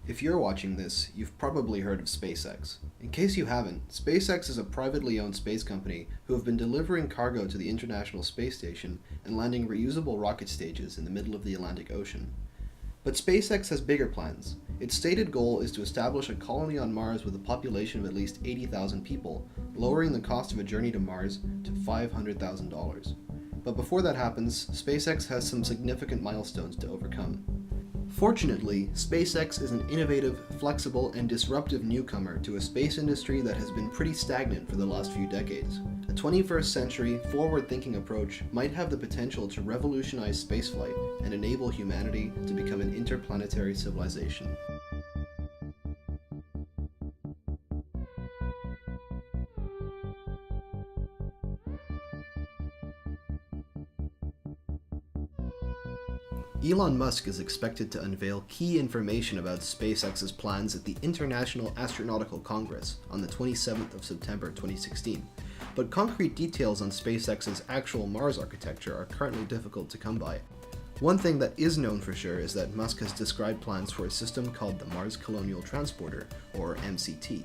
If you're watching this, you've probably heard of SpaceX. In case you haven't, SpaceX is a privately owned space company who have been delivering cargo to the International Space Station and landing reusable rocket stages in the middle of the Atlantic Ocean. But SpaceX has bigger plans. Its stated goal is to establish a colony on Mars with a population of at least 80,000 people, lowering the cost of a journey to Mars to $500,000. But before that happens, SpaceX has some significant milestones to overcome. Fortunately, SpaceX is an innovative, flexible, and disruptive newcomer to a space industry that has been pretty stagnant for the last few decades. A 21st century, forward-thinking approach might have the potential to revolutionize spaceflight and enable humanity to become an interplanetary civilization. Elon Musk is expected to unveil key information about SpaceX's plans at the International Astronautical Congress on the 27th of September 2016, but concrete details on SpaceX's actual Mars architecture are currently difficult to come by. One thing that is known for sure is that Musk has described plans for a system called the Mars Colonial Transporter, or MCT.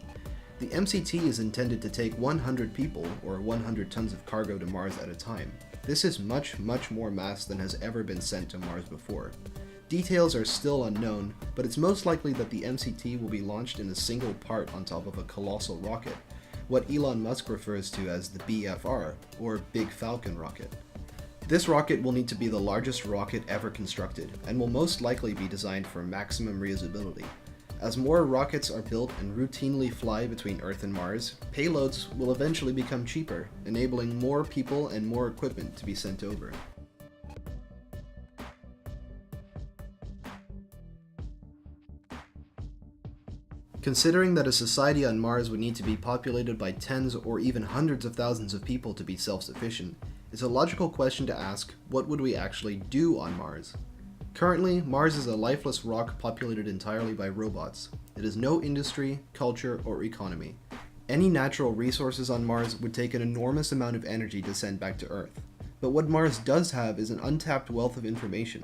The MCT is intended to take 100 people, or 100 tons of cargo to Mars at a time. This is much more mass than has ever been sent to Mars before. Details are still unknown, but it's most likely that the MCT will be launched in a single part on top of a colossal rocket, what Elon Musk refers to as the BFR, or Big Falcon rocket. This rocket will need to be the largest rocket ever constructed, and will most likely be designed for maximum reusability. As more rockets are built and routinely fly between Earth and Mars, payloads will eventually become cheaper, enabling more people and more equipment to be sent over. Considering that a society on Mars would need to be populated by tens or even hundreds of thousands of people to be self-sufficient, it's a logical question to ask, what would we actually do on Mars? Currently, Mars is a lifeless rock populated entirely by robots. It has no industry, culture, or economy. Any natural resources on Mars would take an enormous amount of energy to send back to Earth. But what Mars does have is an untapped wealth of information.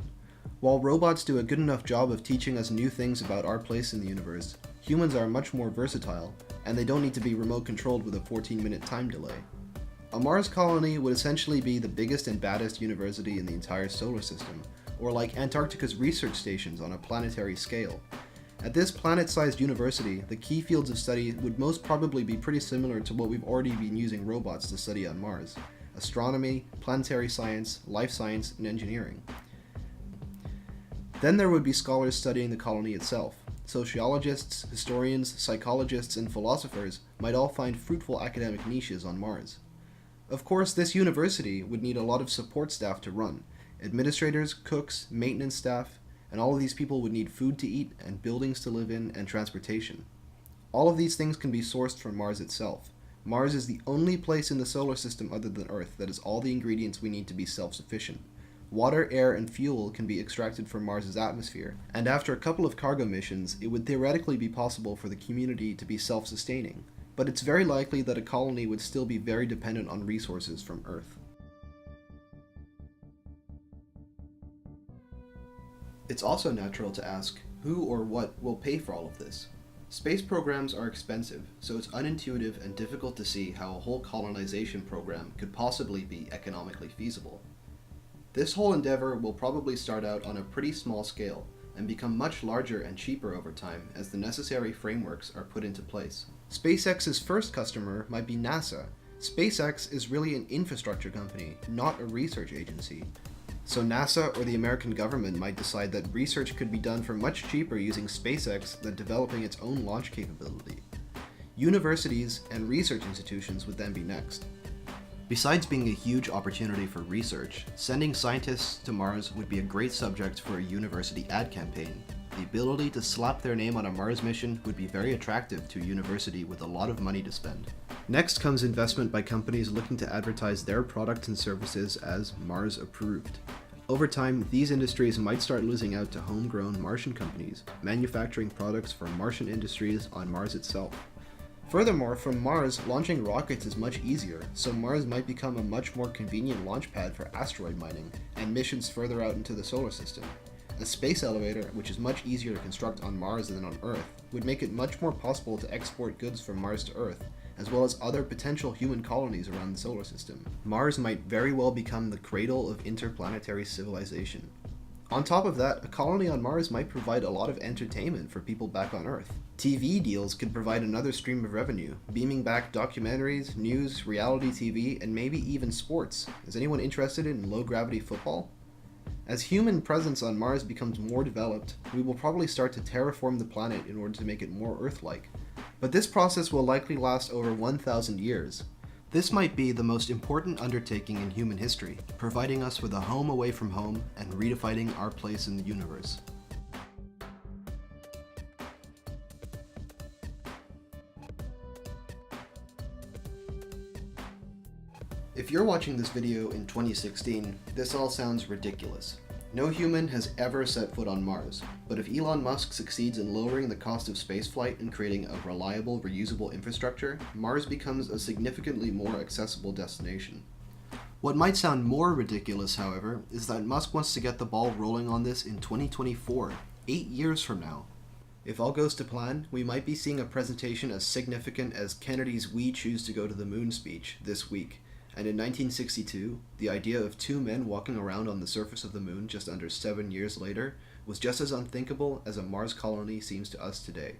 While robots do a good enough job of teaching us new things about our place in the universe, humans are much more versatile, and they don't need to be remote controlled with a 14-minute time delay. A Mars colony would essentially be the biggest and baddest university in the entire solar system, or like Antarctica's research stations on a planetary scale. At this planet-sized university, the key fields of study would most probably be pretty similar to what we've already been using robots to study on Mars: astronomy, planetary science, life science, and engineering. Then there would be scholars studying the colony itself. Sociologists, historians, psychologists, and philosophers might all find fruitful academic niches on Mars. Of course, this university would need a lot of support staff to run: administrators, cooks, maintenance staff, and all of these people would need food to eat and buildings to live in and transportation. All of these things can be sourced from Mars itself. Mars is the only place in the solar system other than Earth that has all the ingredients we need to be self-sufficient. Water, air, and fuel can be extracted from Mars's atmosphere, and after a couple of cargo missions, it would theoretically be possible for the community to be self-sustaining. But it's very likely that a colony would still be very dependent on resources from Earth. It's also natural to ask, who or what will pay for all of this? Space programs are expensive, so it's unintuitive and difficult to see how a whole colonization program could possibly be economically feasible. This whole endeavor will probably start out on a pretty small scale, and become much larger and cheaper over time as the necessary frameworks are put into place. SpaceX's first customer might be NASA. SpaceX is really an infrastructure company, not a research agency. So NASA or the American government might decide that research could be done for much cheaper using SpaceX than developing its own launch capability. Universities and research institutions would then be next. Besides being a huge opportunity for research, sending scientists to Mars would be a great subject for a university ad campaign. The ability to slap their name on a Mars mission would be very attractive to a university with a lot of money to spend. Next comes investment by companies looking to advertise their products and services as Mars approved. Over time, these industries might start losing out to homegrown Martian companies, manufacturing products for Martian industries on Mars itself. Furthermore, from Mars, launching rockets is much easier, so Mars might become a much more convenient launch pad for asteroid mining and missions further out into the solar system. A space elevator, which is much easier to construct on Mars than on Earth, would make it much more possible to export goods from Mars to Earth, as well as other potential human colonies around the solar system. Mars might very well become the cradle of interplanetary civilization. On top of that, a colony on Mars might provide a lot of entertainment for people back on Earth. TV deals could provide another stream of revenue, beaming back documentaries, news, reality TV, and maybe even sports. Is anyone interested in low-gravity football? As human presence on Mars becomes more developed, we will probably start to terraform the planet in order to make it more Earth-like. But this process will likely last over 1,000 years. This might be the most important undertaking in human history, providing us with a home away from home and redefining our place in the universe. If you're watching this video in 2016, this all sounds ridiculous. No human has ever set foot on Mars, but if Elon Musk succeeds in lowering the cost of spaceflight and creating a reliable, reusable infrastructure, Mars becomes a significantly more accessible destination. What might sound more ridiculous, however, is that Musk wants to get the ball rolling on this in 2024, 8 years from now. If all goes to plan, we might be seeing a presentation as significant as Kennedy's "We Choose to Go to the Moon" speech this week. And in 1962, the idea of two men walking around on the surface of the moon just under 7 years later was just as unthinkable as a Mars colony seems to us today.